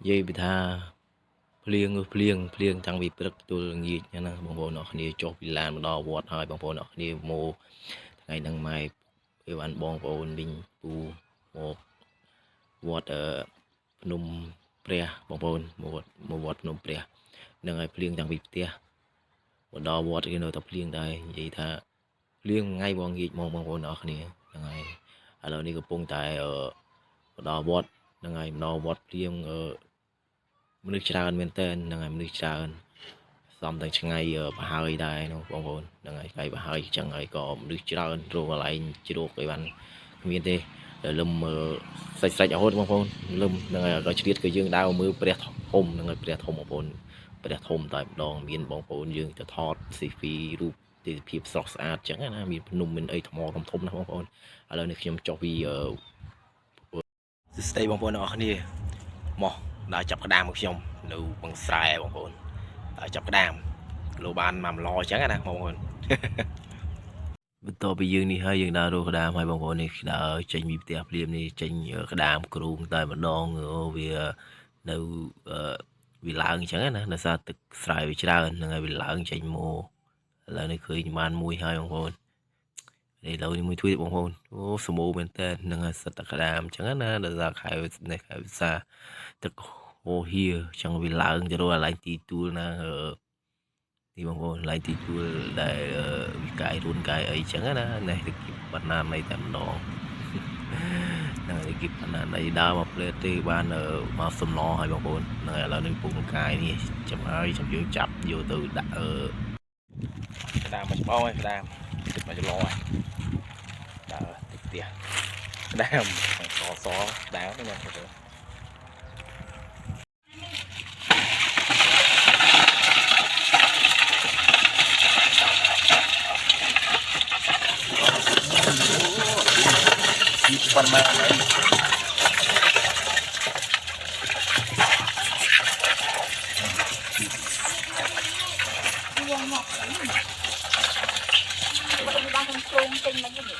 dây bị tha phliêng thằng bị bật tôi nghĩ nha nè bông bồn nó kia cho bị làm đo vọt hai bông bồn nó kia mô ngày đằng mai cái bạn bông bồn bình pu một vọt ở nôm pre bông bồn một vọt nôm pre đằng ngày phliêng thằng bị tia một đo vọt cái nơi tập phliêng đây vậy tha phliêng ngay bông nghĩ mong bông bồn nó kia đằng ngày à lâu đi cái bông tại ở đo vọt đằng ngày đo vọt phliêng ởមនុស្សច្រើនមែនតើហ្នឹងហើយមនុស្សច្រើនសំទាំងឆ្ងាយប្រហើយដែរនោះបងប្អូនហ្នឹងហើយថ្ងៃប្រហើយចឹងហើយក៏មនុស្សច្រើនរកកន្លែងជ្រោកឲ្យបានគ្មានទេលឹមសាច់រហូតបងប្អូនលឹមហ្នឹងហើយក៏ជ្រៀតក៏យើងដើរមើលព្រះធំហ្នឹងហើយព្រះធំបងប្អូនព្រះធំតែម្ដងមានបងប្អូនយើងទៅថតស៊ីហ្វីរូបទេសភាពស្រស់ស្អាតចឹងណាមានភ្នំមានអីថ្មធំណាបងប្អូនឥឡូវនេះខ្ញុំចុះពីស្ដីបងប្អូនទាំងអស់គ្នាមកដើរចាប់ក្តាមរបស់ខ្ញុំនៅបឹងស្រែបងប្អូនដើរចាប់ក្តាមលោបាន1 ម្លអញ្ចឹងណាបងប្អូនបន្ទាប់ពីយើងនេះហើយយើងដើររកក្តាមហើយបងប្អូននេះដើរចេញពីផ្ទះភ្លាមនេះចេញក្តាមគ្រូងតែម្ដងវានៅវាឡើងអញ្ចឹងណាដោយសារទឹកស្រែវាច្រើនហ្នឹងហើយវាឡើងចេញមកឥឡូវនេះឃើញបានមួយហើយបងប្អូននេះឡូវនេះមួយទួយបងប្អូនអូសម្បូរមែនតើហ្នឹងហើយសិតតែក្តាមអញ្ចឹងណាដោយសារខែនេះខែវិសាទឹកអូហៀចឹងវាឡើងទៅរកកន្លែងទីទួលណាទីបងប្អូនកន្លែងទីទួលដែលវិកាយរួនកាយអីចឹងណានេះទៅគិបបណ្ណានៃតែម្ដងហ្នឹងទៅគិបបណ្ណានៃដើរមកផ្លេតទេបានមកសំឡហើយបងប្អូនហ្នឹងឥឡូវនេះពុកកាយនេះចាំហើយចាំយើងចាប់យកទៅដាក់ក្តាមមកច្បងហើយក្តាមទឹកមកច្រឡហើយដើរទឹកផ្ទះក្តាមសដើរទៅខ្ញុំទៅប៉ុន្មានហើយ Bạn không xuống tinh mà như